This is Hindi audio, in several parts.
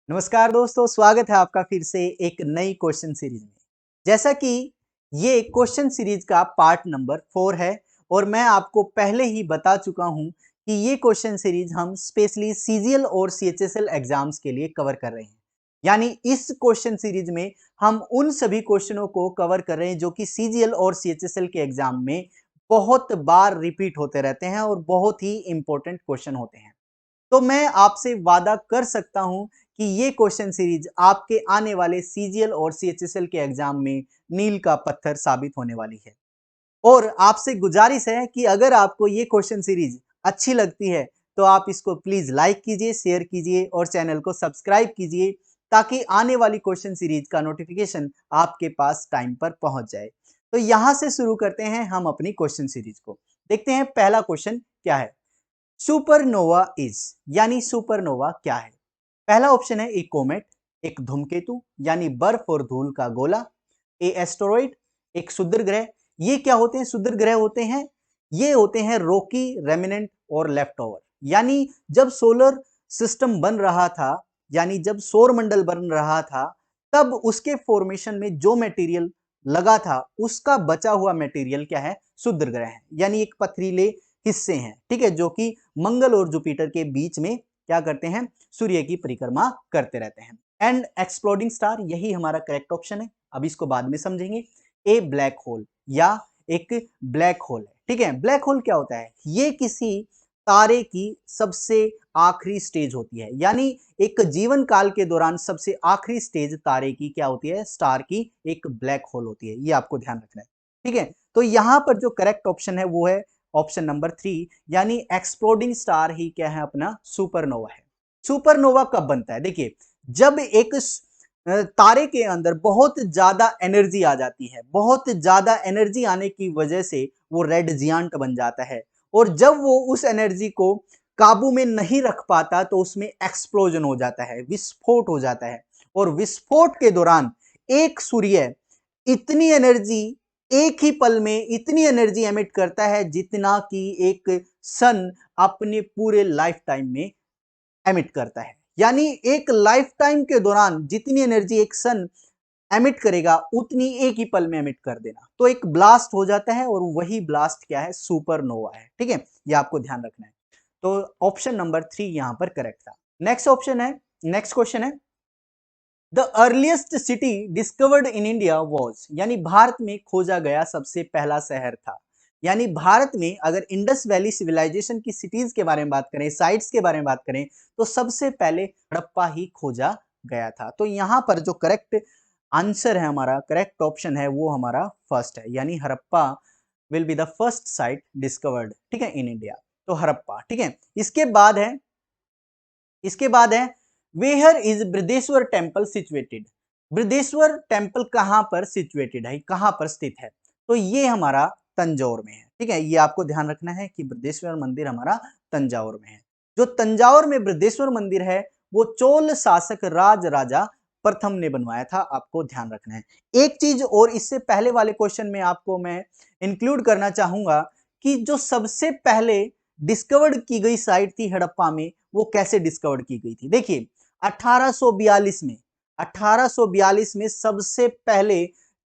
नमस्कार दोस्तों, स्वागत है आपका फिर से एक नई क्वेश्चन सीरीज में। जैसा कि ये क्वेश्चन सीरीज का पार्ट नंबर 4 है और मैं आपको पहले ही बता चुका हूं कि ये क्वेश्चन सीरीज हम स्पेशली सीजीएल और सीएचएसएल एग्जाम्स के लिए कवर कर रहे हैं। यानी इस क्वेश्चन सीरीज में हम उन सभी क्वेश्चनों को कवर कर रहे हैं जो कि सीजीएल और सीएचएसएल के एग्जाम में बहुत बार रिपीट होते रहते हैं और बहुत ही इंपॉर्टेंट क्वेश्चन होते हैं। तो मैं आपसे वादा कर सकता हूं कि ये क्वेश्चन सीरीज आपके आने वाले सीजीएल और सीएचएसएल के एग्जाम में मील का पत्थर साबित होने वाली है। और आपसे गुजारिश है कि अगर आपको ये क्वेश्चन सीरीज अच्छी लगती है तो आप इसको प्लीज लाइक कीजिए, शेयर कीजिए और चैनल को सब्सक्राइब कीजिए ताकि आने वाली क्वेश्चन सीरीज का नोटिफिकेशन आपके पास टाइम पर पहुंच जाए। तो यहां से शुरू करते हैं हम अपनी क्वेश्चन सीरीज को। देखते हैं पहला क्वेश्चन क्या है। सुपरनोवा इज यानी सुपरनोवा क्या है। पहला ऑप्शन है ए कोमेट, एक धूमकेतु यानी बर्फ और धूल का गोला। ए एस्टेरॉइड, एक क्षुद्र ग्रह। ये क्या होते हैं? क्षुद्र ग्रह होते हैं, ये होते हैं रॉकी, रेमिनेंट और लेफ्ट ओवर। यानी जब सोलर सिस्टम बन रहा था, यानी जब सौर मंडल बन रहा था, तब उसके फॉर्मेशन में जो मटेरियल लगा था उसका बचा हुआ मटेरियल क्या है? क्षुद्र ग्रह है, यानी एक पथरीले हिस्से हैं, ठीक है, जो कि मंगल और जुपिटर के बीच में क्या करते हैं? सूर्य की परिक्रमा करते रहते हैं। एंड एक्सप्लोडिंग स्टार, यही हमारा करेक्ट ऑप्शन है। अब इसको बाद में समझेंगे। ए ब्लैक होल या एक ब्लैक होल है, ठीक है। ब्लैक होल क्या होता है? ये किसी तारे की सबसे आखिरी स्टेज होती है, यानी एक जीवन काल के दौरान सबसे आखिरी स्टेज तारे की क्या होती है? स्टार की एक ब्लैक होल होती है। ये आपको ध्यान रखना है, ठीक है। तो यहां पर जो करेक्ट ऑप्शन है वो है ऑप्शन नंबर 3, यानी एक्सप्लोडिंग स्टार ही क्या है? अपना सुपरनोवा है। सुपरनोवा कब बनता है? देखिए, जब एक तारे के अंदर बहुत ज्यादा एनर्जी आ जाती है, बहुत ज्यादा एनर्जी आने की वजह से वो रेड जियांट बन जाता है। और जब वो उस एनर्जी को काबू में नहीं रख पाता तो उसमें एक्सप्लोजन हो जाता है, विस्फोट हो जाता है। और विस्फोट के दौरान एक सूर्य इतनी एनर्जी, एक ही पल में इतनी एनर्जी एमिट करता है जितना कि एक सन अपने पूरे लाइफ टाइम में एमिट करता है। यानी एक लाइफ टाइम के दौरान जितनी एनर्जी एक सन एमिट करेगा उतनी एक ही पल में एमिट कर देना, तो एक ब्लास्ट हो जाता है और वही ब्लास्ट क्या है? सुपरनोवा है, ठीक है। ये आपको ध्यान रखना है। तो ऑप्शन नंबर 3 यहां पर करेक्ट था। नेक्स्ट ऑप्शन है, नेक्स्ट क्वेश्चन है, the earliest city discovered in India was, यानी भारत में खोजा गया सबसे पहला शहर था। यानी भारत में अगर इंडस वैली सिविलाइजेशन की सिटीज के बारे में बात करें, साइट्स के बारे में बात करें, तो सबसे पहले हड़प्पा ही खोजा गया था। तो यहां पर जो करेक्ट आंसर है, हमारा करेक्ट ऑप्शन है वो हमारा फर्स्ट है, यानी Harappa will be the first sight discovered, ठीक है, इन इंडिया। तो हड़प्पा, ठीक है। इसके बाद है where is Brihadeshwar temple situated. Brihadeshwar temple कहां पर सिचुएटेड है, कहां पर स्थित है? तो ये हमारा तंजौर में है, ठीक है। ये आपको ध्यान रखना है कि बृहदेश्वर मंदिर हमारा तंजौर में है। जो तंजौर में बृहदेश्वर मंदिर है वो चोल शासक राज राजा प्रथम ने बनवाया था, आपको ध्यान रखना है। एक चीज और इससे पहले वाले क्वेश्चन में आपको मैं इंक्लूड करना चाहूंगा कि जो सबसे पहले डिस्कवर्ड की गई साइट थी हड़प्पा में, वो कैसे डिस्कवर्ड की गई थी? देखिए, 1842 में 1842 में सबसे पहले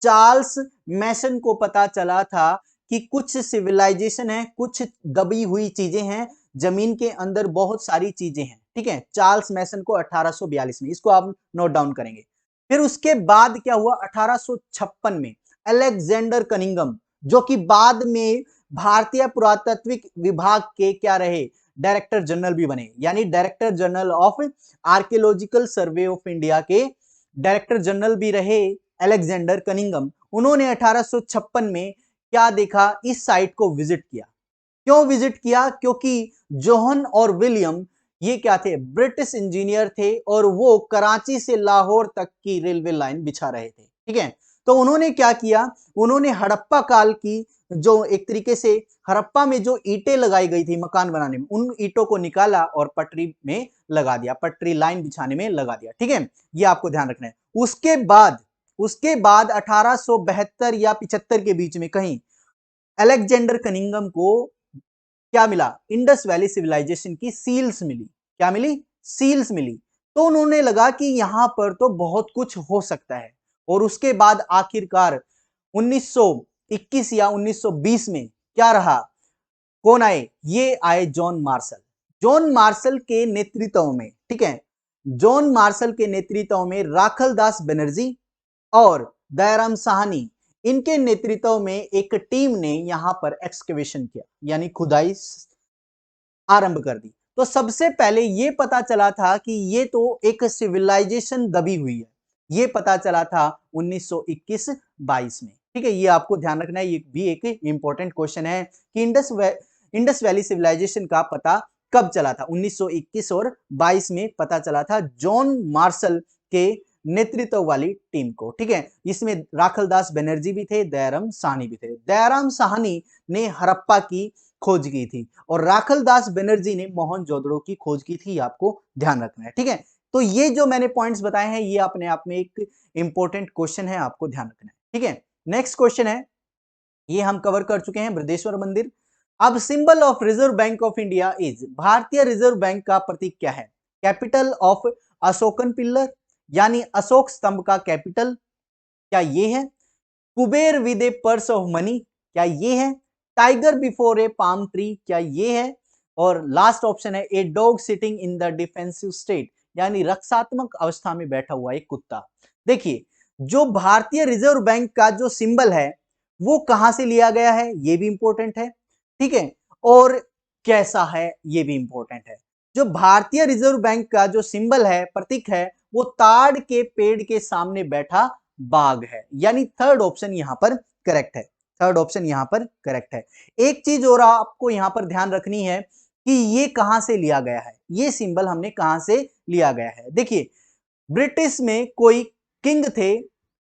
चार्ल्स मैसन को पता चला था कि कुछ सिविलाइजेशन है, कुछ दबी हुई चीजें हैं जमीन के अंदर, बहुत सारी चीजें हैं, ठीक है। चार्ल्स मैसन को 1842 में, इसको आप नोट डाउन करेंगे। फिर उसके बाद क्या हुआ? 1856 में अलेक्जेंडर कनिंगम, जो कि बाद में भारतीय पुरातत्विक विभाग के क्या रहे? डायरेक्टर जनरल भी बने, यानी director general of archaeological survey of India के डायरेक्टर जनरल भी रहे अलेक्जेंडर कनिंगम। उन्होंने 1856 में क्या देखा? इस साइट को विजिट किया। क्यों विजिट किया? क्योंकि जोहन और विलियम ये क्या थे? ब्रिटिश इंजीनियर थे और वो कराची से लाहौर तक की रेलवे लाइन बिछा रहे थे, ठीक है। तो उन्होंने क्या किया? उन्होंने हड़प्पा काल की जो एक तरीके से हड़प्पा में जो ईंटें लगाई गई थी मकान बनाने में, उन ईंटों को निकाला और पटरी में लगा दिया, पटरी लाइन बिछाने में लगा दिया, ठीक है। ये आपको ध्यान रखना है। उसके बाद 1872 या 75 के बीच में कहीं अलेक्जेंडर कनिंगम को क्या मिला? इंडस वैली सिविलाइजेशन की सील्स मिली। क्या मिली? सील्स मिली। तो उन्होंने लगा कि यहां पर तो बहुत कुछ हो सकता है, और उसके बाद आखिरकार 1921 या 1920 में क्या रहा, कौन आए, ये आए जॉन मार्शल। जॉन मार्शल के नेतृत्व में, ठीक है, जॉन मार्शल के नेतृत्व में राखल दास बनर्जी और दयाराम साहनी, इनके नेतृत्व में एक टीम ने यहां पर एक्सकवेशन किया, यानी खुदाई आरंभ कर दी। तो सबसे पहले ये पता चला था कि ये तो एक सिविलाइजेशन दबी हुई है, ये पता चला था 1921-22 में, ठीक है। ये आपको ध्यान रखना है, ये भी एक इंपॉर्टेंट क्वेश्चन है कि इंडस वैली सिविलाइजेशन का पता कब चला था, 1921 और 22 में पता चला था जॉन मार्शल के नेतृत्व वाली टीम को, ठीक है। इसमें राखल दास बनर्जी भी थे, दयाराम साहनी भी थे। दयाराम साहनी ने हड़प्पा की खोज की थी और राखल दास बनर्जी ने मोहनजोदड़ो की खोज की थी, आपको ध्यान रखना है, ठीक है। तो ये जो मैंने पॉइंट्स बताए हैं, ये अपने आप में एक इंपॉर्टेंट क्वेश्चन है, आपको ध्यान रखना है, ठीक है। नेक्स्ट क्वेश्चन है, ये हम कवर कर चुके हैं, बृहदेश्वर मंदिर। अब symbol of reserve bank of India is, भारतीय रिजर्व बैंक का प्रतीक क्या है, कैपिटल ऑफ अशोकन पिल्लर, यानी अशोक स्तंभ का कैपिटल, क्या ये है, Kuber with A purse of money, क्या ये है, tiger before A palm tree, क्या ये है, और लास्ट ऑप्शन है a dog sitting in the defensive state, यानी रक्षात्मक अवस्था में बैठा हुआ एक कुत्ता। देखिए, जो भारतीय रिजर्व बैंक का जो सिंबल है वो कहां से लिया गया है, ये भी इंपॉर्टेंट है, ठीक है, और कैसा है, ये भी इंपॉर्टेंट है। जो भारतीय रिजर्व बैंक का जो सिंबल है, प्रतीक है, वो ताड़ के पेड़ के सामने बैठा बाघ है, यानी थर्ड ऑप्शन यहां पर करेक्ट है, थर्ड ऑप्शन यहां पर करेक्ट है। एक चीज और आपको यहां पर ध्यान रखनी है कि ये कहां से लिया गया है, ये सिंबल हमने कहां से लिया गया है। देखिए, ब्रिटिश में कोई किंग थे,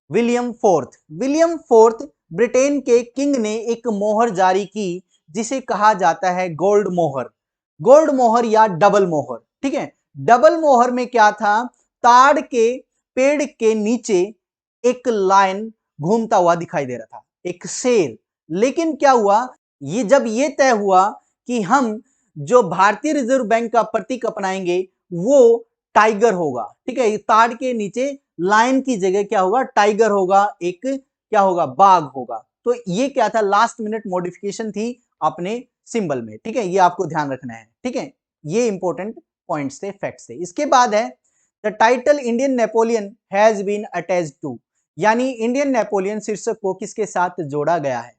William fourth. William fourth Britain के किंग ने एक मोहर जारी की जिसे कहा जाता है गोल्ड मोहर, गोल्ड मोहर या डबल मोहर, ठीक है। डबल मोहर में क्या था, ताड़ के पेड़ के नीचे एक लायन घूमता हुआ दिखाई दे रहा था, एक शेर। लेकिन क्या हुआ, ये जब ये तय हुआ कि हम जो भारतीय रिजर्व बैंक का प्रतीक अपनाएंगे वो टाइगर होगा, ठीक है, ताड़ के नीचे लायन की जगह क्या होगा, टाइगर होगा, एक क्या होगा, बाघ होगा। तो ये क्या था, लास्ट मिनट मॉडिफिकेशन थी अपने सिंबल में, ठीक है, ये आपको ध्यान रखना है, ठीक है। ये इंपॉर्टेंट पॉइंट्स थे, फैक्ट्स थे। इसके बाद है the title Indian Napoleon has been attached to, यानी इंडियन नेपोलियन शीर्षक को किसके साथ जोड़ा गया है,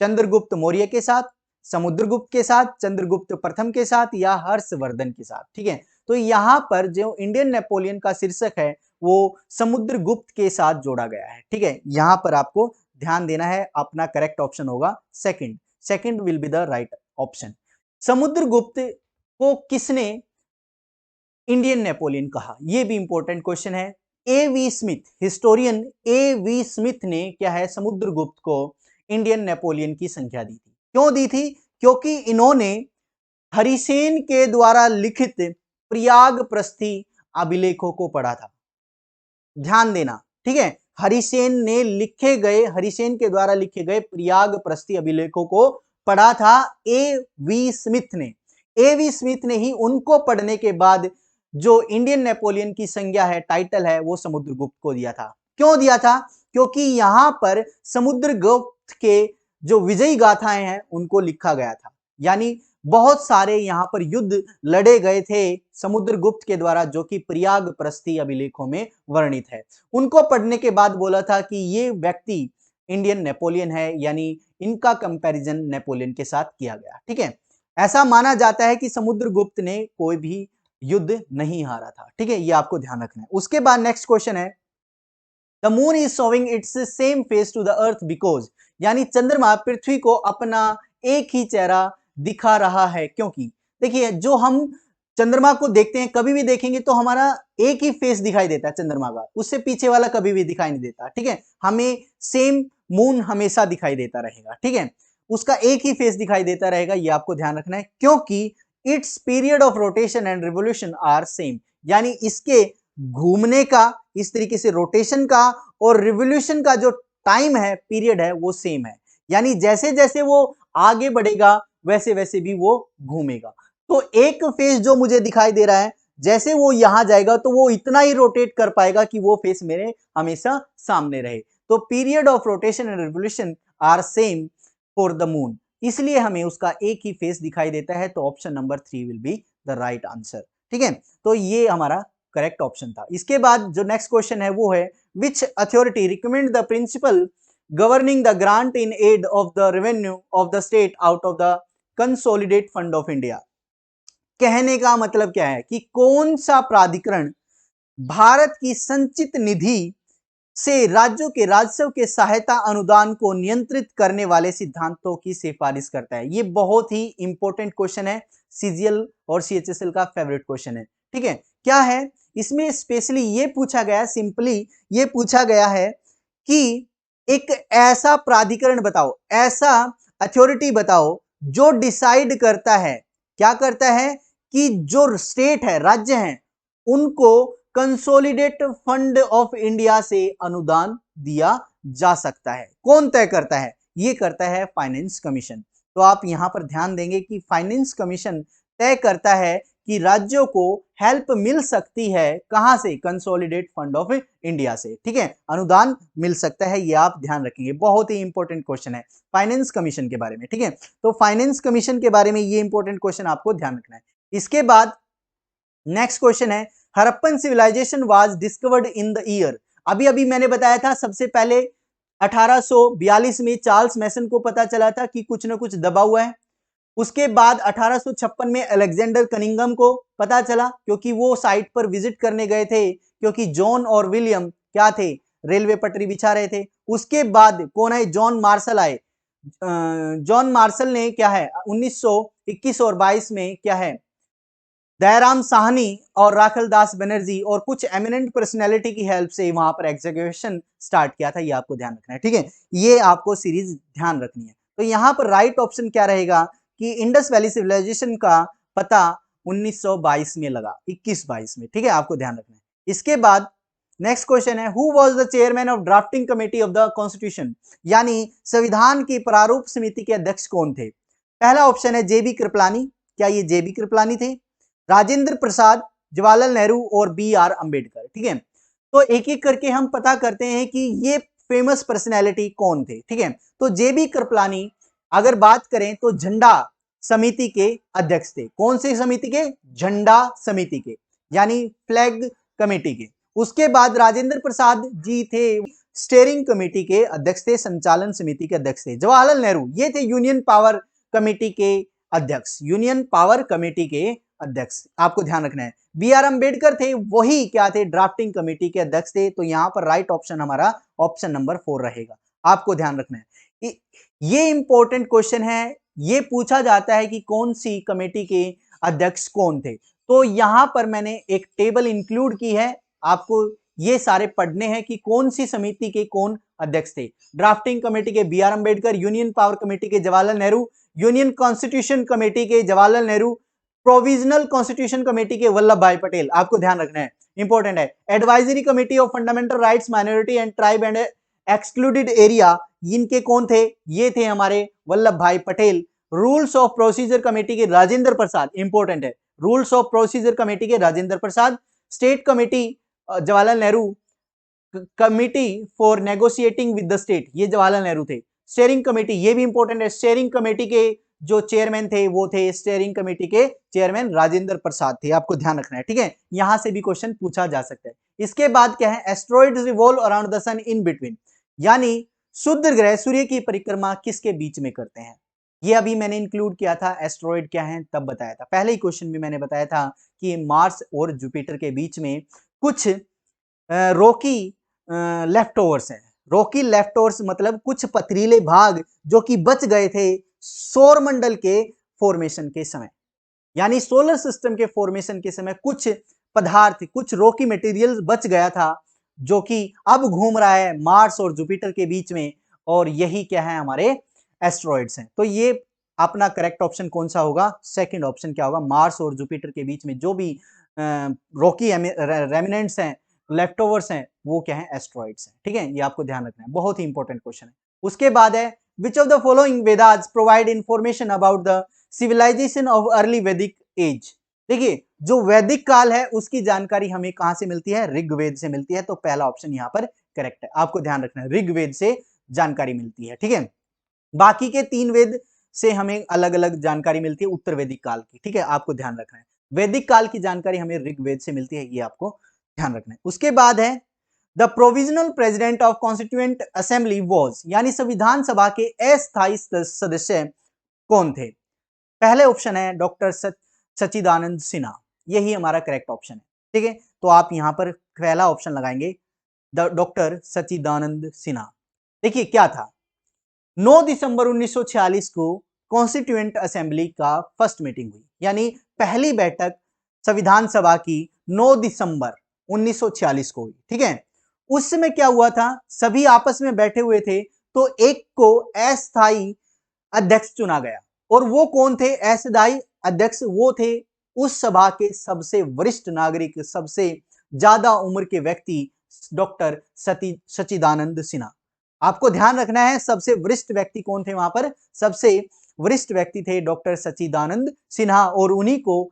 चंद्रगुप्त मौर्य के साथ, समुद्रगुप्त के साथ, चंद्रगुप्त प्रथम के साथ, या हर्षवर्धन के साथ, ठीक है। तो यहां पर जो इंडियन नेपोलियन का शीर्षक है वो समुद्रगुप्त के साथ जोड़ा गया है, ठीक है। यहां पर आपको ध्यान देना है, अपना करेक्ट ऑप्शन होगा second, second will be the right option. Samudragupta को किसने इंडियन नेपोलियन कहा, यह भी इंपॉर्टेंट क्वेश्चन है। A V Smith, historian A V Smith ने क्या है, समुद्रगुप्त को इंडियन नेपोलियन की संख्या दी थी। क्यों दी थी, क्योंकि इन्होंने हरिसेन के द्वारा लिखित प्रयाग प्रस्थि अभिलेखों को पढ़ा था, ध्यान देना, ठीक है। हरिसेन ने लिखे गए, हरिसेन के द्वारा लिखे गए प्रयाग प्रस्थि अभिलेखों को पढ़ा था ए वी स्मिथ ने। ए वी स्मिथ ने ही उनको पढ़ने के बाद जो इंडियन नेपोलियन की संज्ञा है, टाइटल है, वो समुद्रगुप्त को दिया था। क्यों दिया था, क्योंकि यहां पर समुद्रगुप्त के जो विजयी गाथाएं हैं उनको लिखा गया था, यानी बहुत सारे यहां पर युद्ध लड़े गए थे समुद्रगुप्त के द्वारा, जो कि प्रयाग प्रस्थि अभिलेखों में वर्णित है। उनको पढ़ने के बाद बोला था कि ये व्यक्ति इंडियन नेपोलियन है, यानी इनका कंपैरिजन नेपोलियन के साथ किया गया, ठीक है। ऐसा माना जाता है कि समुद्रगुप्त ने कोई भी युद्ध नहीं हारा था, ठीक है, ये आपको ध्यान रखना है। उसके बाद नेक्स्ट क्वेश्चन है, the moon is showing its same face to the earth because, यानी चंद्रमा पृथ्वी को अपना एक ही चेहरा दिखा रहा है, क्योंकि देखिए, जो हम चंद्रमा को देखते हैं, कभी भी देखेंगे तो हमारा एक ही फेस दिखाई देता है चंद्रमा का, उससे पीछे वाला कभी भी दिखाई नहीं देता, ठीक है। हमें सेम मून हमेशा दिखाई देता रहेगा, ठीक है, उसका एक ही फेस दिखाई देता रहेगा, ये आपको ध्यान रखना है, क्योंकि its period of rotation and revolution are same, यानी इसके घूमने का, इस तरीके से रोटेशन का और रिवोल्यूशन का जो टाइम है, पीरियड है, वो सेम है, यानी जैसे जैसे वो आगे बढ़ेगा वैसे वैसे भी वो घूमेगा। तो एक फेस जो मुझे दिखाई दे रहा है, जैसे वो यहां जाएगा तो वो इतना ही रोटेट कर पाएगा कि वो फेस मेरे हमेशा सामने रहे। तो period of rotation and revolution are same for the moon, इसलिए हमें उसका एक ही फेस दिखाई देता है। तो option number 3 will be the right answer. ठीक है, तो ये हमारा करेक्ट ऑप्शन था। इसके बाद जो नेक्स्ट क्वेश्चन है वो है which authority recommend the principle governing the grant in aid of the revenue of the state out of the consolidate fund of India. कहने का मतलब क्या है कि कौन सा प्राधिकरण भारत की संचित निधि से राज्यों के राजस्व के सहायता अनुदान को नियंत्रित करने वाले सिद्धांतों की सिफारिश करता है। ये बहुत ही इंपॉर्टेंट क्वेश्चन है, सीजीएल और सीएचएसएल का फेवरेट क्वेश्चन है। ठीक है, क्या है इसमें स्पेशली ये पूछा गया, सिंपली ये पूछा गया है कि एक ऐसा प्राधिकरण बताओ, ऐसा अथॉरिटी बताओ जो डिसाइड करता है, क्या करता है कि जो स्टेट है, राज्य हैं, उनको कंसोलिडेट फंड ऑफ इंडिया से अनुदान दिया जा सकता है। कौन तय करता है? ये करता है फाइनेंस कमीशन। तो आप यहां पर ध्यान देंगे कि फाइनेंस कमीशन तय करता है कि राज्यों को हेल्प मिल सकती है कहां से? कंसोलिडेट फंड ऑफ इंडिया से। ठीक है, अनुदान मिल सकता है, ये आप ध्यान रखेंगे, बहुत ही इंपॉर्टेंट क्वेश्चन है फाइनेंस कमीशन के बारे में। ठीक है, तो फाइनेंस कमीशन के बारे में ये इंपॉर्टेंट क्वेश्चन आपको ध्यान रखना है। इसके बाद नेक्स्ट क्वेश्चन है Harappan civilization was discovered in the year. अभी अभी मैंने बताया था सबसे पहले 1842 में चार्ल्स मैसन को पता चला था कि कुछ ना कुछ दबा हुआ है। उसके बाद 1856 में अलेक्जेंडर कनिंगम को पता चला, क्योंकि वो साइट पर विजिट करने गए थे, क्योंकि जॉन और विलियम क्या थे? रेलवे पटरी बिछा रहे थे। उसके बाद कौन आए? जॉन मार्शल आए। जॉन मार्शल ने क्या है 1921 और 22 में क्या है दयाराम साहनी और राखल दास बनर्जी और कुछ एमिनेंट पर्सनैलिटी की हेल्प से वहां पर एग्जीक्यूशन स्टार्ट किया था। ये आपको ध्यान रखना है। ठीक है, ये आपको सीरीज ध्यान रखनी है। तो यहां पर राइट ऑप्शन क्या रहेगा कि इंडस वैली सिविलाइजेशन का पता 1922 में लगा, 21-22 में। ठीक है, आपको ध्यान रखना है। इसके बाद नेक्स्ट क्वेश्चन है who was the chairman of drafting committee of the constitution, यानी संविधान की प्रारूप समिति के अध्यक्ष कौन थे? पहला ऑप्शन है जेबी कृपलानी। क्या ये जेबी कृपलानी थे? राजेंद्र प्रसाद, जवाहरलाल नेहरू और बी आर अंबेडकर। ठीक है, तो एक एक करके हम पता करते हैं कि ये फेमस पर्सनैलिटी कौन थे। ठीक है, तो जेबी कृपलानी अगर बात करें तो झंडा समिति के अध्यक्ष थे। कौन सी समिति के? झंडा समिति के, यानी फ्लैग कमेटी के। उसके बाद राजेंद्र प्रसाद जी थे स्टेयरिंग कमेटी के अध्यक्ष थे, संचालन समिति के अध्यक्ष थे। जवाहरलाल नेहरू ये थे यूनियन पावर कमेटी के अध्यक्ष, यूनियन पावर कमेटी के अध्यक्ष, आपको ध्यान रखना है। बी आर अंबेडकर थे, वही क्या थे? ड्राफ्टिंग कमेटी के अध्यक्ष थे। तो यहां पर राइट ऑप्शन हमारा ऑप्शन नंबर 4 रहेगा, आपको ध्यान रखना है। ये इंपॉर्टेंट क्वेश्चन है, ये पूछा जाता है कि कौन सी कमेटी के अध्यक्ष कौन थे। तो यहां पर मैंने एक टेबल इंक्लूड की है, आपको ये सारे पढ़ने हैं कि कौन सी समिति के कौन अध्यक्ष थे। ड्राफ्टिंग कमेटी के B R Ambedkar, union power committee के Jawaharlal Nehru, union constitution committee के Jawaharlal Nehru, provisional constitution committee के वल्लभ भाई पटेल। आपको ध्यान रखना है, इंपॉर्टेंट है। Advisory committee of fundamental rights minority and tribe and excluded area, इनके कौन थे? ये थे हमारे Vallabh Bhai Patel. Rules of procedure committee के राजेंद्र प्रसाद, इंपॉर्टेंट है, रूल्स ऑफ प्रोसीजर कमेटी के Rajendra Prasad. State committee Jawaharlal Nehru, committee for negotiating with the state, ये जवाहरलाल नेहरू थे। स्टेयरिंग कमेटी, ये भी इंपॉर्टेंट है, स्टेयरिंग कमेटी के जो चेयरमैन थे वो थे स्टीयरिंग कमेटी के चेयरमैन राजेंद्र प्रसाद थे, आपको ध्यान रखना है। ठीक है, यहां से भी क्वेश्चन पूछा जा सकता है। इसके बाद क्या है? Asteroids revolve around the sun in between, यानी शुद्ध ग्रह सूर्य की परिक्रमा किसके बीच में करते हैं? ये अभी मैंने इंक्लूड किया था, एस्ट्रॉइड क्या है तब बताया था, पहले ही क्वेश्चन में मैंने बताया था कि मार्स और जुपिटर के बीच में कुछ रॉकी लेफ्ट ओवर्स हैं। रॉकी लेफ्ट ओवर्स मतलब कुछ पथरीले भाग जो कि बच गए थे सौर मंडल के फॉर्मेशन के समय, यानी सोलर सिस्टम के फॉर्मेशन के समय कुछ पदार्थ, कुछ रॉकी मटेरियल बच गया था जो कि अब घूम रहा है मार्स और जुपिटर के बीच में, और यही क्या है? हमारे एस्ट्रॉइड्स हैं। तो ये अपना करेक्ट ऑप्शन कौन सा होगा? सेकंड ऑप्शन क्या होगा? मार्स और जुपिटर के बीच में जो भी रॉकी रेमिनेंट्स हैं, लेफ्ट ओवर्स हैं, वो क्या है? एस्ट्रॉइड्स हैं। ठीक है, ये आपको ध्यान रखना है, बहुत ही इंपॉर्टेंट क्वेश्चन है। उसके बाद है which of the following Vedas provide information about the civilization of early Vedic age? देखिए जो वैदिक काल है उसकी जानकारी हमें कहां से मिलती है, ऋग्वेद से मिलती है, तो पहला ऑप्शन यहां पर करेक्ट है। आपको ध्यान रखना है ऋग्वेद से जानकारी मिलती है, ठीक है। बाकी के 3 वेद से हमें अलग अलग जानकारी मिलती है उत्तर वैदिक काल की, ठीक है, आपको ध्यान रखना है। वैदिक काल की जानकारी हमें ऋग्वेद से मिलती है, ये आपको ध्यान रखना है। उसके बाद है the provisional president of constituent assembly was, यानी संविधान सभा के अस्थायी सदस्य कौन थे। पहले ऑप्शन है डॉक्टर सच्चिदानंद सिन्हा, यही हमारा करेक्ट ऑप्शन है, ठीक है। तो आप यहां पर पहला ऑप्शन लगाएंगे डॉक्टर सच्चिदानंद सिन्हा। देखिए क्या था, 9 दिसंबर 1946 को कॉन्स्टिट्यूएंट असेंबली का फर्स्ट मीटिंग हुई, यानी पहली बैठक संविधान सभा की 9 दिसंबर 1946 को हुई, ठीक है। उस समय क्या हुआ था, सभी आपस में बैठे हुए थे, तो एक को अस्थायी अध्यक्ष चुना गया। और वो कौन थे अस्थायी अध्यक्ष, वो थे उस सभा के सबसे वरिष्ठ नागरिक, सबसे ज्यादा उम्र के व्यक्ति डॉक्टर सच्चिदानंद सिन्हा। आपको ध्यान रखना है सबसे वरिष्ठ व्यक्ति कौन थे वहां पर, सबसे वरिष्ठ व्यक्ति थे डॉक्टर सच्चिदानंद सिन्हा, और उन्हीं को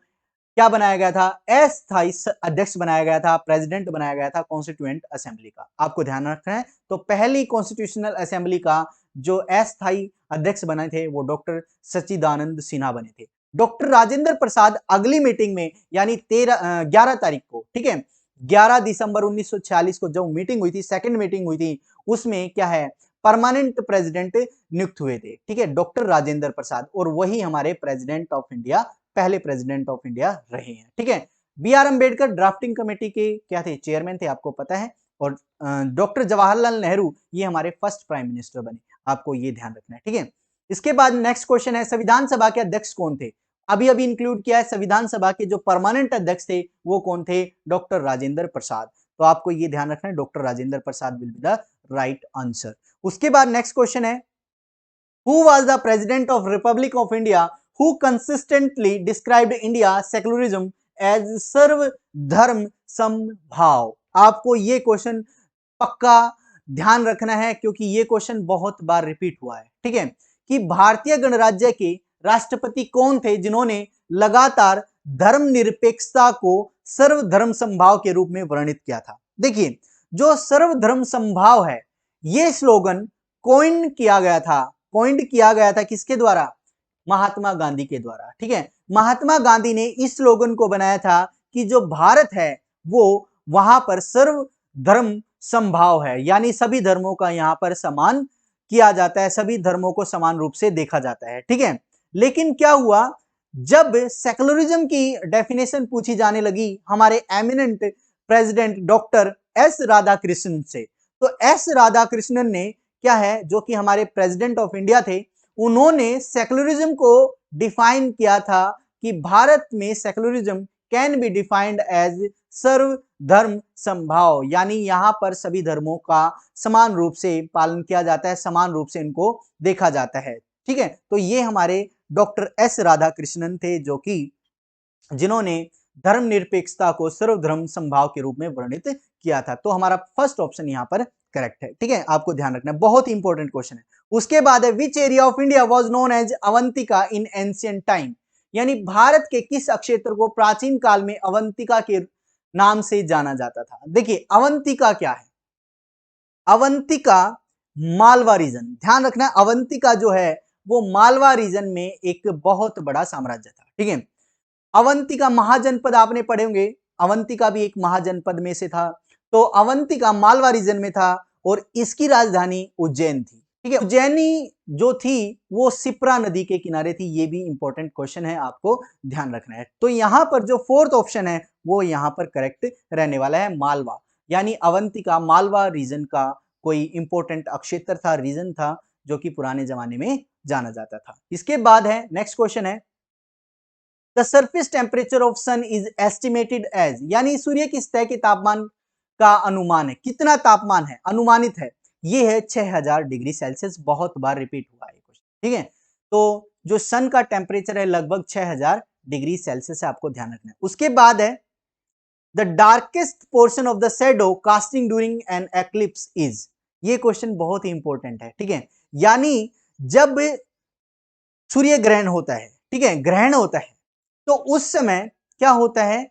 क्या बनाया गया था, अस्थायी अध्यक्ष बनाया गया था, प्रेसिडेंट बनाया गया था कॉन्स्टिट्यूएंट असेंबली का। आपको ध्यान रखना है, तो पहली कॉन्स्टिट्यूशनल असेंबली का जो अस्थायी अध्यक्ष बने थे वो डॉक्टर सच्चिदानंद सिन्हा बने थे। डॉक्टर राजेंद्र प्रसाद अगली मीटिंग में, यानी 11 तारीख को, ठीक है, 11 दिसंबर 1946 को जो मीटिंग हुई थी, सेकंड मीटिंग हुई थी, उसमें क्या है, परमानेंट प्रेसिडेंट नियुक्त हुए थे, ठीक है, डॉक्टर राजेंद्र प्रसाद, और वही हमारे प्रेसिडेंट ऑफ इंडिया, पहले प्रेसिडेंट ऑफ इंडिया रहे हैं, ठीक है। B R Ambedkar drafting committee के क्या थे, चेयरमैन थे, आपको पता है। और डॉक्टर जवाहरलाल नेहरू ये हमारे फर्स्ट प्राइम मिनिस्टर बने, आपको ये ध्यान रखना है, ठीक है। इसके बाद नेक्स्ट क्वेश्चन है संविधान सभा के अध्यक्ष कौन थे। अभी अभी इंक्लूड किया है, संविधान सभा के जो परमानेंट अध्यक्ष थे वो कौन थे, डॉक्टर राजेंद्र प्रसाद। तो आपको ये ध्यान रखना है, doctor Rajendra Prasad will be the right answer. उसके बाद नेक्स्ट क्वेश्चन है who was the president of republic of India who consistently described India secularism as सर्वधर्म समभाव। आपको ये क्वेश्चन पक्का ध्यान रखना है क्योंकि ये क्वेश्चन बहुत बार रिपीट हुआ है, ठीक है, कि भारतीय गणराज्य के राष्ट्रपति कौन थे जिन्होंने लगातार धर्मनिरपेक्षता को सर्वधर्म समभाव के रूप में वर्णित किया था। देखिए जो सर्वधर्म समभाव है ये स्लोगन कॉइंड किया गया था किसके द्वारा, महात्मा गांधी के द्वारा, ठीक है। महात्मा गांधी ने इस स्लोगन को बनाया था कि जो भारत है वो वहां पर सर्व धर्म समभाव है, यानी सभी धर्मों का यहां पर सम्मान किया जाता है, सभी धर्मों को समान रूप से देखा जाता है, ठीक है। लेकिन क्या हुआ, जब सेकुलरिज्म की डेफिनेशन पूछी जाने लगी हमारे eminent president doctor S Radhakrishnan से, तो एस राधाकृष्णन ने क्या है, जो कि हमारे प्रेसिडेंट ऑफ इंडिया थे, उन्होंने सेकुलरिज्म को डिफाइन किया था कि भारत में secularism can be defined as Sarva Dharma Sambhav, यानी यहां पर सभी धर्मों का समान रूप से पालन किया जाता है, समान रूप से इनको देखा जाता है, ठीक है। तो ये हमारे डॉक्टर एस राधाकृष्णन थे जो कि जिन्होंने धर्मनिरपेक्षता को सर्वधर्म समभाव के रूप में वर्णित किया था। तो हमारा फर्स्ट ऑप्शन यहां पर करेक्ट है, ठीक है, आपको ध्यान रखना है, बहुत ही इंपॉर्टेंट क्वेश्चन है। उसके बाद है which area of India was known as Avantika in ancient time, यानी भारत के किस क्षेत्र को प्राचीन काल में अवंतिका के नाम से जाना जाता था। देखिए अवंतिका क्या है, अवंतिका मालवा रीजन, ध्यान रखना है, अवंतिका जो है वो मालवा रीजन में एक बहुत बड़ा साम्राज्य था, ठीक है। अवंतिका महाजनपद आपने पढ़े होंगे, अवंतिका भी एक महाजनपद में से था, तो अवंतिका मालवा रीजन में था और इसकी राजधानी उज्जैन थी, ठीक है। उज्जैनी जो थी वो सिप्रा नदी के किनारे थी, ये भी इंपॉर्टेंट क्वेश्चन है, आपको ध्यान रखना है। तो यहां पर जो फोर्थ ऑप्शन है वो यहां पर करेक्ट रहने वाला है, मालवा, यानी अवंतिका मालवा रीजन का कोई इंपॉर्टेंट क्षेत्र था, रीजन था, जो कि पुराने जमाने में जाना जाता था। इसके बाद है नेक्स्ट क्वेश्चन है the surface temperature of sun is estimated as, यानी सूर्य की सतह के तापमान का अनुमान है, कितना तापमान है, अनुमानित है, ये है 6000 डिग्री सेल्सियस, बहुत बार रिपीट हुआ है क्वेश्चन, ठीक है। तो जो सन का टेम्परेचर है लगभग 6000 डिग्री सेल्सियस है, आपको ध्यान रखना है। उसके बाद है the darkest portion of the shadow casting during an eclipse is, ये क्वेश्चन बहुत ही इंपॉर्टेंट है, ठीक है, यानी जब सूर्य ग्रहण होता है, ठीक है, ग्रहण होता है, तो उस समय क्या होता है,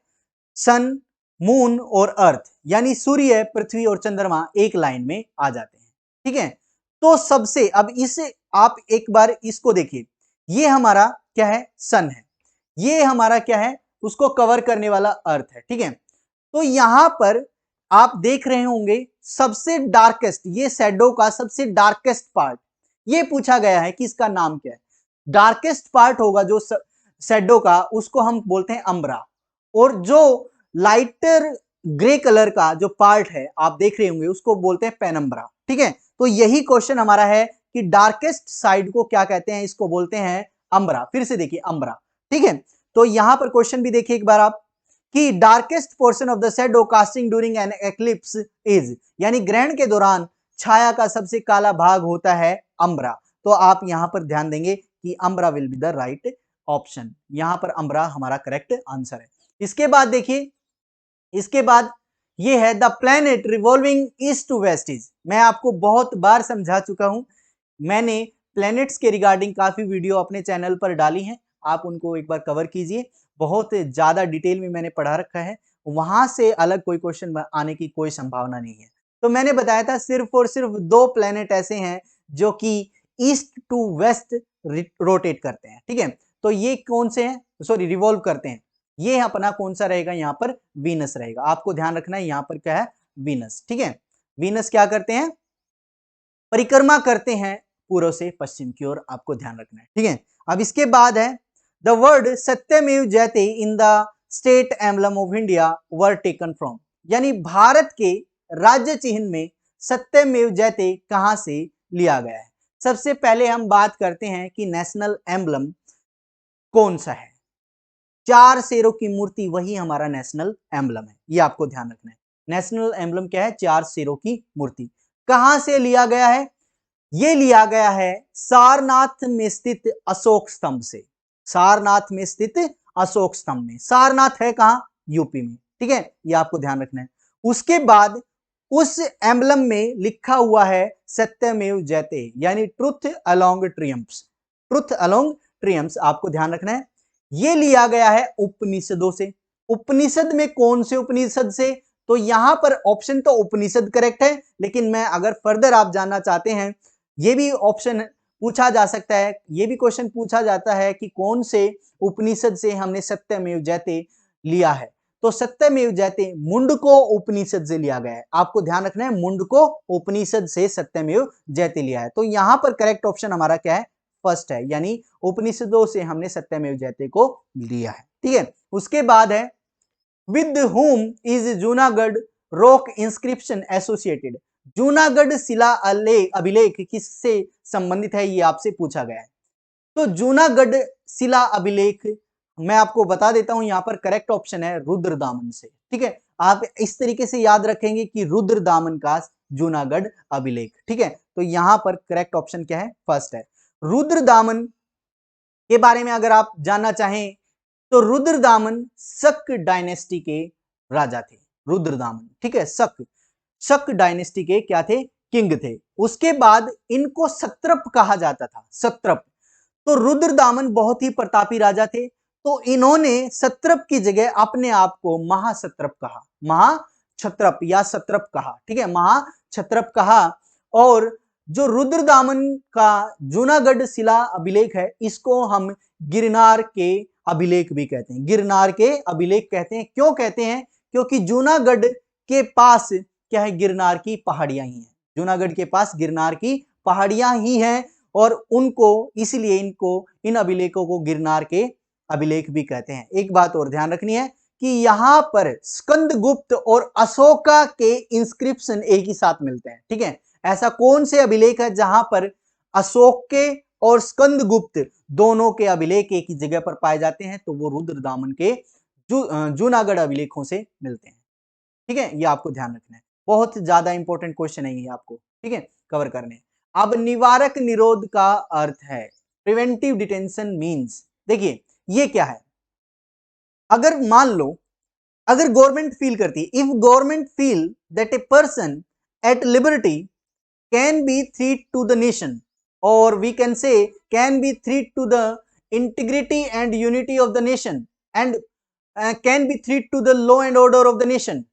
सन, मून और अर्थ, यानी सूर्य, पृथ्वी और चंद्रमा एक लाइन में आ जाते हैं। ठीक है, तो सबसे, अब इसे आप एक बार इसको देखिए, ये हमारा क्या है, सन है, ये हमारा क्या है, उसको कवर करने वाला अर्थ है। ठीक है, तो यहां पर आप देख रहे होंगे सबसे डार्केस्ट, ये शैडो का सबसे डार्केस्ट पार्ट, ये पूछा गया है कि इसका नाम क्या है। डार्केस्ट पार्ट होगा जो शैडो का, उसको हम बोलते हैं अम्ब्रा, और जो लाइटर ग्रे कलर का जो पार्ट है आप देख रहे होंगे उसको बोलते हैं पेनम्ब्रा। ठीक है, तो यही क्वेश्चन हमारा है कि डार्केस्ट साइड को क्या कहते हैं, इसको बोलते हैं अम्ब्रा। फिर से देखिए अम्ब्रा। ठीक है, तो यहां पर क्वेश्चन भी देखिए एक बार आप, कि darkest portion of the shadow casting during an eclipse is, यानी ग्रहण के दौरान छाया का सबसे काला भाग होता है अम्ब्रा। तो आप यहां पर ध्यान देंगे कि umbra will be the right option, यहां पर अम्ब्रा हमारा करेक्ट आंसर है। इसके बाद देखिए, इसके बाद ये है the planet revolving east to west is, मैं आपको बहुत बार समझा चुका हूं, मैंने प्लैनेट्स के रिगार्डिंग काफी वीडियो अपने चैनल पर डाली हैं, आप उनको एक बार कवर कीजिए, बहुत ज्यादा डिटेल में मैंने पढ़ा रखा है, वहां से अलग कोई क्वेश्चन आने की कोई संभावना नहीं है। तो मैंने बताया था सिर्फ और सिर्फ 2 प्लैनेट ऐसे हैं जो कि ईस्ट टू वेस्ट रोटेट करते हैं। ठीक है, तो ये कौन से हैं, सॉरी रिवॉल्व करते हैं, ये अपना कौन सा रहेगा, यहां पर वीनस रहेगा। आपको ध्यान रखना है यहां पर क्या है, वीनस। ठीक है, वीनस क्या करते हैं, परिक्रमा करते हैं पूर्व से पश्चिम की ओर, आपको ध्यान रखना है। ठीक है, अब इसके बाद है द वर्ड सत्यमेव जयते in the state emblem of India were taken from, यानी भारत के राज्य चिन्ह में सत्यमेव जयते कहां से लिया गया है। सबसे पहले हम बात करते हैं कि नेशनल एम्बलम कौन सा है, 4 शेरों की मूर्ति वही हमारा नेशनल एम्बलम है, ये आपको ध्यान रखना है। नेशनल एम्बलम क्या है, 4 शेरों की मूर्ति। कहां से लिया गया है, ये लिया गया है सारनाथ में स्थित अशोक स्तंभ से, सारनाथ में स्थित अशोक स्तंभ में, सारनाथ है कहां, यूपी में। ठीक है, ये आपको ध्यान रखना है। उसके बाद उस एम्बलम में लिखा हुआ है सत्यमेव जयते, यानी ट्रुथ अलोंग ट्रियम्फ्स, ट्रुथ अलोंग ट्रियम्फ्स, आपको ध्यान रखना है। ये लिया गया है उपनिषदों से। उपनिषद में कौन से उपनिषद से, तो यहां पर ऑप्शन तो उपनिषद करेक्ट है, लेकिन मैं अगर फर्दर आप जानना चाहते हैं, ये भी ऑप्शन पूछा जा सकता है, ये भी क्वेश्चन पूछा जाता है कि कौन से उपनिषद से हमने सत्यमेव जयते लिया है, तो सत्यमेव जयते मुंडको उपनिषद से लिया गया है। आपको ध्यान रखना है, मुंडको उपनिषद से सत्यमेव जयते लिया है। तो यहां पर करेक्ट ऑप्शन हमारा क्या है, फर्स्ट है, यानी उपनिषदों से हमने सत्यमेव जयते को लिया है। ठीक है, उसके बाद है with whom is Junagadh rock inscription associated, Junagadh शिला अभिलेख किससे संबंधित है, ये आपसे पूछा गया है। तो जूनागढ़ शिला अभिलेख मैं आपको बता देता हूं, यहां पर करेक्ट ऑप्शन है रुद्रदामन से। ठीक है, आप इस तरीके से याद रखेंगे कि रुद्रदामन का जूनागढ़ अभिलेख। ठीक है, तो यहां पर करेक्ट ऑप्शन क्या है, फर्स्ट है। रुद्रदामन के बारे में अगर आप जानना चाहें तो रुद्रदामन शक डायनेस्टी के राजा थे, रुद्रदामन। ठीक है, शक डायनेस्टी के क्या थे, किंग थे। उसके बाद इनको सत्रप कहा जाता था, सत्रप। तो रुद्रदामन बहुत ही प्रतापी राजा थे, तो इन्होंने सत्रप की जगह अपने आप को महासत्रप कहा, महाक्षत्रप या सत्रप कहा। ठीक है, महाक्षत्रप कहा। और जो रुद्रदामन का जूनागढ़ शिला अभिलेख है, इसको हम गिरनार के अभिलेख भी कहते हैं, गिरनार के अभिलेख कहते हैं। क्यों कहते हैं, क्योंकि जूनागढ़ के पास क्या है, गिरनार की पहाड़ियां ही हैं, जूनागढ़ के पास गिरनार की पहाड़ियां ही हैं, और उनको इसलिए इनको इन अभिलेखों को गिरनार के अभिलेख भी कहते हैं। एक बात और ध्यान रखनी है कि यहां पर स्कंदगुप्त और अशोका के इंस्क्रिप्शन एक ही साथ मिलते हैं। ठीक है, ऐसा कौन से अभिलेख है जहां पर अशोक के और स्कंदगुप्त दोनों के अभिलेख एक ही जगह पर पाए जाते हैं, तो वो रुद्रदामन के जूनागढ़ अभिलेखों से मिलते हैं। ठीक है, ये आपको ध्यान रखना है, बहुत ज्यादा इंपॉर्टेंट क्वेश्चन है ये आपको, ठीक है, कवर करने। अब निवारक निरोध का अर्थ है, प्रिवेंटिव डिटेंशन मींस, देखिए ये क्या है, अगर मान लो, अगर गवर्नमेंट फील करती है, if government feel that a person at liberty can be threat to the nation, और we can say can be threat to the integrity and unity of the nation, and can be threat to the law and order of the nation,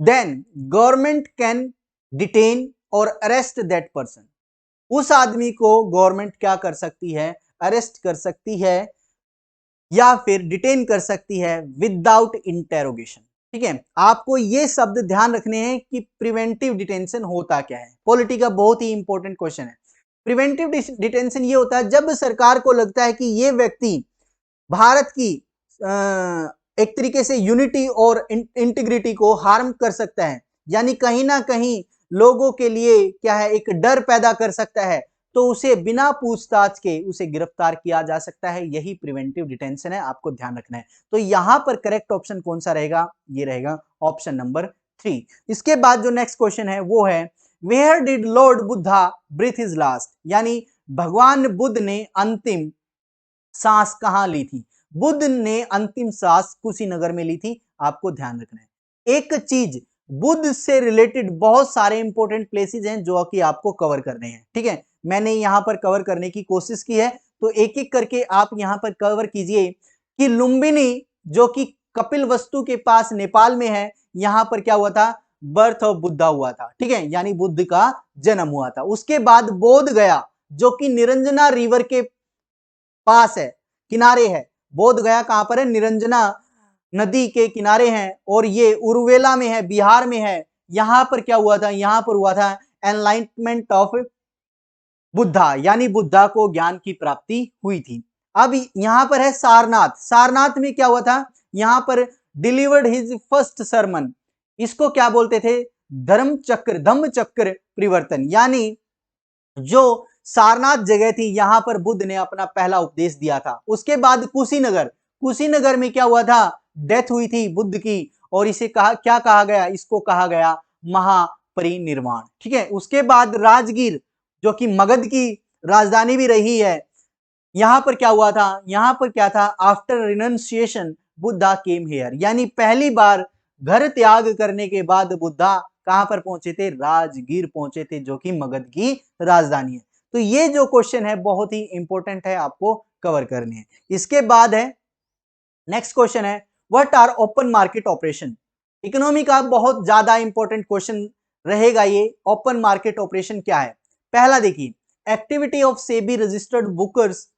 then government can detain or arrest that person. उस आदमी को गवर्नमेंट क्या कर सकती है, अरेस्ट कर सकती है या फिर डिटेन कर सकती है विदाउट इंटेरोगेशन। ठीक है, आपको ये शब्द ध्यान रखने हैं कि प्रिवेंटिव डिटेंशन होता क्या है। पॉलिटी का बहुत ही इंपॉर्टेंट क्वेश्चन है। प्रिवेंटिव डिटेंशन ये होता है जब सरकार को लगता है कि ये व्यक्ति भारत की एक तरीके से यूनिटी और इंटीग्रिटी को हार्म कर सकता है, यानी कहीं ना कहीं लोगों के लिए क्या है, एक डर पैदा कर सकता है, तो उसे बिना पूछताछ के उसे गिरफ्तार किया जा सकता है। यही प्रिवेंटिव डिटेंशन है, आपको ध्यान रखना है। तो यहां पर करेक्ट ऑप्शन कौन सा रहेगा, ये रहेगा ऑप्शन नंबर 3। इसके बाद जो नेक्स्ट क्वेश्चन है वो है where did Lord Buddha breathe his last, यानी भगवान बुद्ध ने अंतिम सांस कहां ली थी। बुद्ध ने अंतिम सांस कुशीनगर में ली थी, आपको ध्यान रखना है। एक चीज, बुद्ध से रिलेटेड बहुत सारे इंपॉर्टेंट प्लेसेस हैं जो कि आपको कवर करने हैं। ठीक है, मैंने यहां पर कवर करने की कोशिश की है, तो एक एक करके आप यहां पर कवर कीजिए कि लुम्बिनी जो कि कपिल वस्तु के पास नेपाल में है, यहां पर क्या हुआ था, बर्थ ऑफ बुद्धा हुआ था। ठीक है, यानी बुद्ध का जन्म हुआ था। उसके बाद बोध गया जो कि निरंजना रिवर के पास है, किनारे है। बोध गया कहां पर है, निरंजना नदी के किनारे हैं, और ये उरुवेला में है, बिहार में है। यहां पर क्या हुआ था, यहां पर हुआ था एनलाइटमेंट ऑफ बुद्धा, यानी बुद्धा को ज्ञान की प्राप्ति हुई थी। अब यहां पर है सारनाथ। सारनाथ में क्या हुआ था, यहां पर डिलीवर्ड हिज फर्स्ट सरमन। इसको क्या बोलते थे, धम्म चक्र परिवर्तन, यानी जो सारनाथ जगह थी यहां पर बुद्ध ने अपना पहला उपदेश दिया था। उसके बाद कुशीनगर में क्या हुआ था, डेथ हुई थी बुद्ध की, और इसे क्या कहा गया, इसको कहा गया महापरिनिर्वाण। ठीक है, उसके बाद राजगीर जो कि मगध की राजधानी भी रही है, यहां पर क्या हुआ था, यहां पर क्या था, after renunciation Buddha came here, यानी पहली बार घर त्याग करने के बाद बुद्धा कहां पर पहुंचे थे, राजगीर पहुंचे थे जो कि मगध की राजधानी है। तो ये जो क्वेश्चन है बहुत ही इंपॉर्टेंट है, आपको कवर करने हैं। इसके बाद है नेक्स्ट क्वेश्चन है what are open market operation. Economy का बहुत ज्यादा इंपॉर्टेंट क्वेश्चन रहेगा ये। ओपन मार्केट ऑपरेशन क्या है, पहला देखिए, activity of SEBI registered brokers,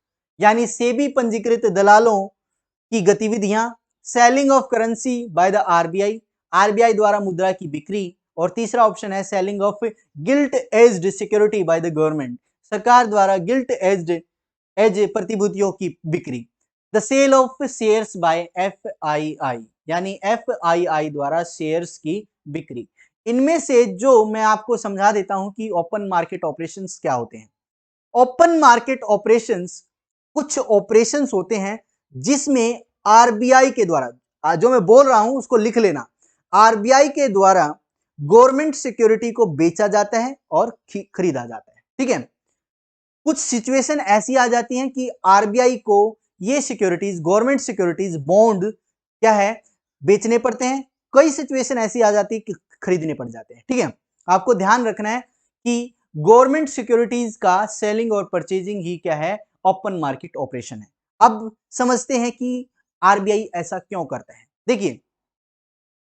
यानी सेबी पंजीकृत दलालों की गतिविधियां। Selling of currency by the RBI, RBI द्वारा मुद्रा की बिक्री। और तीसरा ऑप्शन है selling of gilt edged security by the government, सरकार द्वारा गिल्ट एज प्रतिभूतियों की बिक्री। The sale of shares by FII, यानी एफआईआई द्वारा शेयर्स की बिक्री। इनमें से जो मैं आपको समझा देता हूं कि ओपन मार्केट ऑपरेशंस क्या होते हैं। ओपन मार्केट ऑपरेशंस कुछ ऑपरेशंस होते हैं जिसमें आरबीआई के द्वारा, जो मैं बोल रहा हूं उसको लिख लेना, आरबीआई के द्वारा गवर्नमेंट सिक्योरिटी को बेचा जाता है और खरीदा जाता है। ठीक है, कुछ सिचुएशन ऐसी आ जाती हैं कि आरबीआई को ये सिक्योरिटीज, गवर्नमेंट सिक्योरिटीज, बॉन्ड क्या है, बेचने पड़ते हैं। कई सिचुएशन ऐसी आ जाती है कि खरीदने पड़ जाते हैं। ठीक है, आपको ध्यान रखना है कि गवर्नमेंट सिक्योरिटीज का सेलिंग और परचेजिंग ही क्या है, ओपन मार्केट ऑपरेशन है। अब समझते हैं कि आरबीआई ऐसा क्यों करता है। देखिए,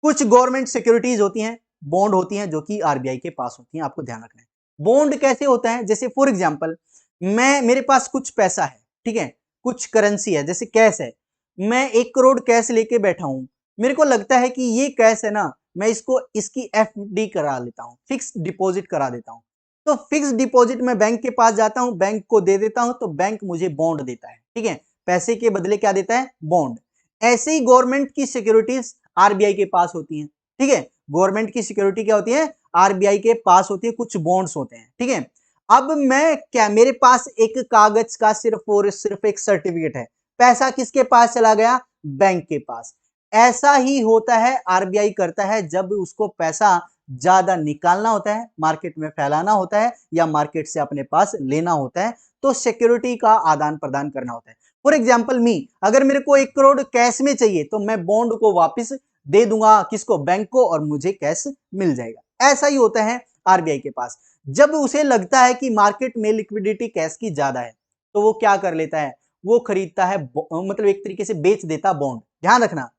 कुछ गवर्नमेंट सिक्योरिटीज होती हैं, बॉन्ड होती हैं जो कि आरबीआई के पास होती हैं, आपको ध्यान रखना है। बॉन्ड कैसे होता है, जैसे फॉर एग्जांपल मेरे पास कुछ पैसा है, ठीक है, कुछ करेंसी है, जैसे कैश है, मैं 1 करोड़ कैश लेके बैठा हूं, मेरे को लगता है कि ये कैश है ना, मैं इसकी एफडी करा लेता हूं, फिक्स डिपॉजिट करा देता हूं। तो फिक्स डिपॉजिट में बैंक के पास जाता हूं, बैंक को दे देता हूं, तो बैंक मुझे बॉन्ड देता है। ठीक है, पैसे के बदले क्या देता है, बॉन्ड। ऐसे ही गवर्नमेंट की सिक्योरिटीज आरबीआई के पास होती हैं। ठीक है, गवर्नमेंट की सिक्योरिटी क्या होती है, आरबीआई के पास होती है, कुछ बॉन्ड्स होते हैं। ठीक है, अब मैं क्या, मेरे पास एक कागज का सिर्फ और सिर्फ एक सर्टिफिकेट है, पैसा किसके पास चला गया, बैंक के पास। ऐसा ही होता है, आरबीआई करता है जब उसको पैसा ज्यादा निकालना होता है, मार्केट में फैलाना होता है, या मार्केट से अपने पास लेना होता है, तो सिक्योरिटी का आदान प्रदान करना होता है। फॉर एग्जाम्पल अगर मेरे को 1 करोड़ कैश में चाहिए तो मैं बॉन्ड को वापस दे दूंगा, किसको, बैंक को, और मुझे कैश मिल जाएगा। ऐसा ही होता है आरबीआई के पास। जब उसे लगता है कि मार्केट में लिक्विडिटी कैश की ज्यादा है तो वो क्या कर लेता है, वो खरीदता है, मतलब एक तरीके से बेच देता बॉन्ड। ध्यान रखना,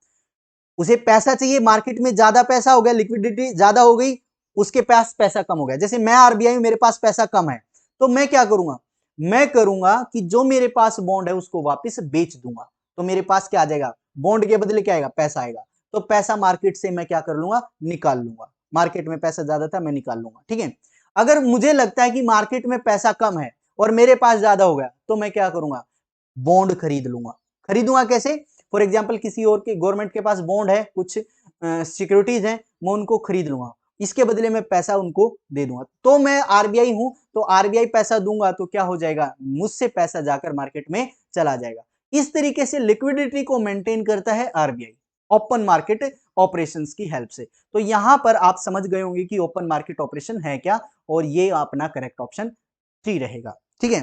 उसे पैसा चाहिए, मार्केट में ज्यादा पैसा हो गया, लिक्विडिटी ज्यादा हो गई, उसके पास पैसा कम हो गया। जैसे मैं आरबीआई हूं, मेरे पास पैसा कम है, तो मैं क्या करूंगा, मैं करूंगा कि जो मेरे पास बॉन्ड है उसको वापस बेच दूंगा, तो मेरे पास क्या आ जाएगा, बॉन्ड के बदले क्या आएगा, पैसा आएगा। तो पैसा मार्केट से मैं क्या कर लूंगा, निकाल लूंगा। मार्केट में पैसा ज्यादा था, मैं निकाल लूंगा, ठीक है। अगर मुझे लगता है कि मार्केट में पैसा कम है और मेरे पास ज्यादा हो गया, तो मैं क्या करूंगा, बॉन्ड खरीद लूंगा। खरीदूंगा कैसे, फॉर एग्जाम्पल किसी और के, गवर्नमेंट के पास बॉन्ड है, कुछ सिक्योरिटीज हैं, मैं उनको खरीद लूंगा, इसके बदले में पैसा उनको दे दूंगा। तो मैं आरबीआई हूं, तो आरबीआई पैसा दूंगा तो क्या हो जाएगा, मुझसे पैसा जाकर मार्केट में चला जाएगा। इस तरीके से लिक्विडिटी को मेंटेन करता है आरबीआई, ओपन मार्केट ऑपरेशंस की हेल्प से। तो यहां पर आप समझ गए होंगे कि ओपन मार्केट ऑपरेशन है क्या, और ये अपना करेक्ट ऑप्शन 3 रहेगा, ठीक है।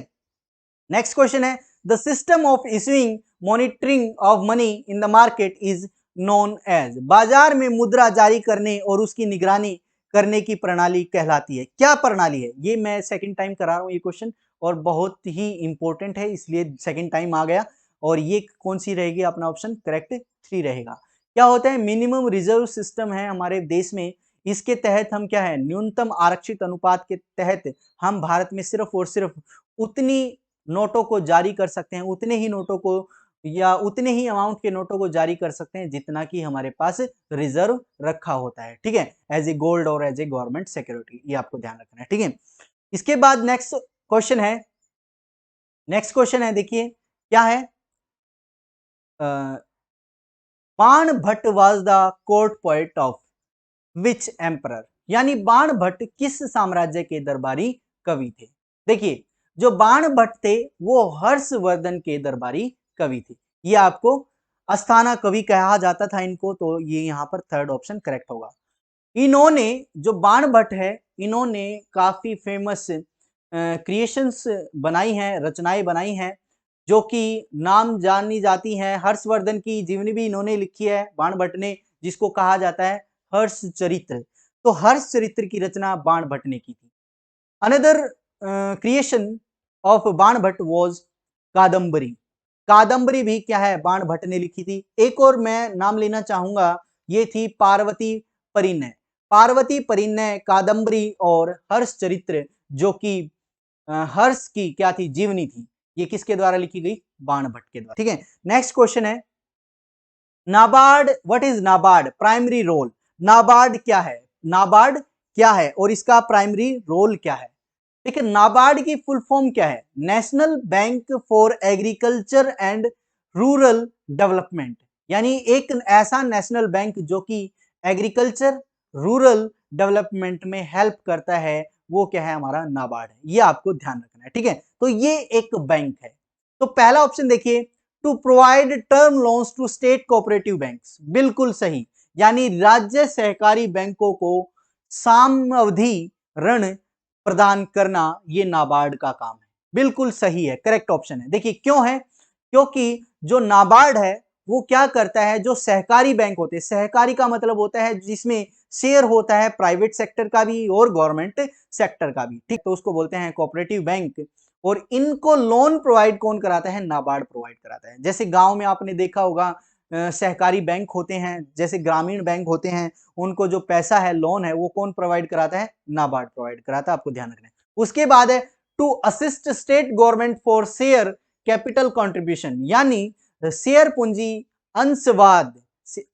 नेक्स्ट क्वेश्चन है, the system of issuing monitoring of money in the market is known as, बाजार में मुद्रा जारी करने और उसकी निगरानी करने की प्रणाली कहलाती है, क्या प्रणाली है। ये मैं सेकंड टाइम करा रहा हूं ये क्वेश्चन, और बहुत ही इंपॉर्टेंट है, इसलिए सेकंड टाइम आ गया। और ये कौन सी रहेगी, अपना ऑप्शन करेक्ट 3 रहेगा। क्या होता है, मिनिमम रिजर्व सिस्टम है हमारे देश में, इसके तहत हम क्या है, न्यूनतम आरक्षित अनुपात के तहत हम भारत में सिर्फ और सिर्फ उतनी नोटों को जारी कर सकते हैं, उतने ही नोटों को या उतने ही अमाउंट के नोटों को जारी कर सकते हैं जितना कि हमारे पास रिजर्व रखा होता है, ठीक है, एज ए गोल्ड और एज ए गवर्नमेंट सिक्योरिटी, ये आपको ध्यान रखना है, ठीक है। इसके बाद नेक्स्ट क्वेश्चन है, देखिए क्या है, Banabhatta was the court poet of which emperor, यानी बाणभट्ट किस साम्राज्य के दरबारी कवि थे। देखिए जो बाणभट्ट थे वो हर्षवर्धन के दरबारी कवि थे, ये आपको अस्थाना कवि कहा जाता था इनको, तो ये यहाँ पर थर्ड ऑप्शन करेक्ट होगा। इन्होंने, जो बाणभट्ट है, इन्होंने काफी फेमस क्रिएशंस बनाई हैं, रचनाएं बनाई हैं, जो कि नाम जानी जाती हैं। हर्षवर्धन की जीवनी भी इन्होंने लिखी है बाणभट्ट ने, जिसको कहा जाता है हर्ष चरित्र। तो हर्ष चरित्र की रचना बाणभट्ट ने की थी। Another creation of Banabhatta was Kadambari, Kadambari भी क्या है, बाणभट्ट ने लिखी थी। एक और मैं नाम लेना चाहूंगा, ये थी पार्वती परिणय, पार्वती परिणय, कादम्बरी और हर्ष चरित्र, जो कि हर्ष की क्या थी, जीवनी थी, ये किसके द्वारा लिखी गई, बाणभट्ट के द्वारा, ठीक है। नेक्स्ट क्वेश्चन है, NABARD, what is NABARD primary role, NABARD क्या है, नाबार्ड क्या है और इसका प्राइमरी रोल क्या है। देखिए नाबार्ड की फुल फॉर्म क्या है, national bank for agriculture and rural development, यानी एक ऐसा नेशनल बैंक जो कि एग्रीकल्चर रूरल डेवलपमेंट में हेल्प करता है, वो क्या है, हमारा नाबार्ड है, ये आपको ध्यान रखना है, ठीक है। तो ये एक बैंक है। तो पहला ऑप्शन देखिए, to provide term loans to state cooperative banks, बिल्कुल सही, यानी राज्य सहकारी बैंकों को सामावधि ऋण प्रदान करना, ये नाबार्ड का काम है, बिल्कुल सही है, करेक्ट ऑप्शन है। देखिए क्यों है, क्योंकि जो नाबार्ड है वो क्या करता है, जो सहकारी बैंक होते हैं, सहकारी का मतलब होता है जिसमें शेयर होता है प्राइवेट सेक्टर का भी और गवर्नमेंट सेक्टर का भी, ठीक, तो उसको बोलते हैं कोऑपरेटिव बैंक। और इनको लोन प्रोवाइड कौन कराता है, नाबार्ड प्रोवाइड कराता है। जैसे गांव में आपने देखा होगा सहकारी बैंक होते हैं, जैसे ग्रामीण बैंक होते हैं, उनको जो पैसा है, लोन है, वो कौन प्रोवाइड कराता है, नाबार्ड प्रोवाइड कराता है, आपको ध्यान रखना है। उसके बाद है to assist state government for share capital contribution, यानी शेयर पूंजी अंशवाद,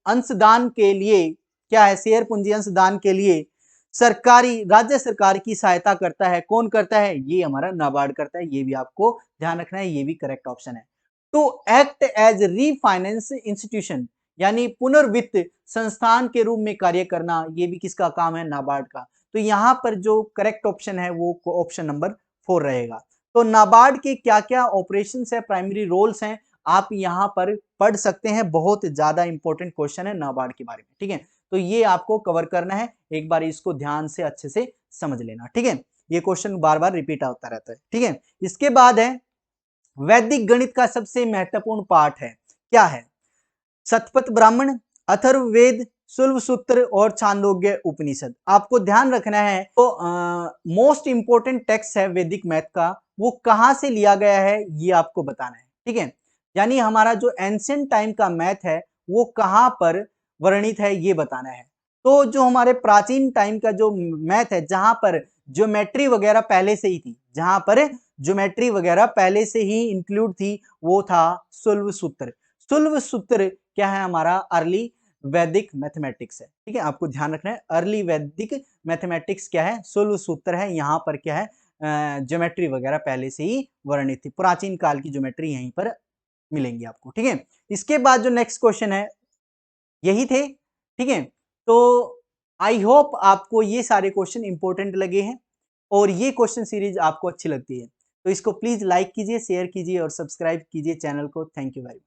अंशदान के लिए, क्या है, शेयर पूंजी अंशदान के लिए सरकारी, राज्य सरकार की सहायता करता है, कौन करता है, ये हमारा नाबार्ड करता है, ये भी आपको ध्यान रखना है, ये भी करेक्ट ऑप्शन है। To act as refinance institution, यानी पुनर्वित्त संस्थान के रूप में कार्य करना, ये भी किसका काम है, नाबार्ड का। तो यहां पर जो करेक्ट ऑप्शन है वो ऑप्शन नंबर 4 रहेगा। तो नाबार्ड के क्या क्या ऑपरेशन है, प्राइमरी रोल्स हैं, आप यहां पर पढ़ सकते हैं, बहुत ज्यादा इंपॉर्टेंट क्वेश्चन है नाबार्ड के बारे में, ठीक है। तो ये आपको कवर करना है, एक बार इसको ध्यान से अच्छे से समझ लेना, ठीक है। ये क्वेश्चन बार बार रिपीट होता रहता है, ठीक है। इसके बाद है वैदिक गणित का सबसे महत्वपूर्ण पाठ है, क्या है, शतपथ ब्राह्मण, अथर्ववेद, शुल्ब सूत्र और छांदोग्य उपनिषद, आपको ध्यान रखना है। तो मोस्ट इंपोर्टेंट टेक्स्ट है वैदिक मैथ का, वो कहां से लिया गया है ये आपको बताना है, ठीक है। यानी हमारा जो एंशिएंट टाइम का मैथ है वो कहां पर वर्णित है ये बताना है। तो जो हमारे प्राचीन टाइम का जो मैथ है, जहां पर ज्योमेट्री वगैरह पहले से ही थी, जहां पर ज्योमेट्री वगैरह पहले से ही इंक्लूड थी, वो था सुल्व सूत्र। सुल्व सूत्र क्या है? हमारा अर्ली वैदिक मैथमेटिक्स है। ठीक है, आपको ध्यान रखना है, अर्ली वैदिक मैथमेटिक्स क्या है? सुल्व सूत्र है। यहाँ पर क्या है? ज्योमेट्री वगैरह पहले से ही वर्णित थी, प्राचीन काल की ज्योमेट्री यहीं पर मिलेंगी आपको। ठीक है, इसके बाद जो नेक्स्ट क्वेश्चन है यही थे। ठीक है, तो आई होप आपको ये सारे क्वेश्चन इंपॉर्टेंट लगे हैं और ये क्वेश्चन सीरीज आपको अच्छी लगती है, तो इसको प्लीज लाइक कीजिए, शेयर कीजिए और सब्सक्राइब कीजिए चैनल को। Thank you very much.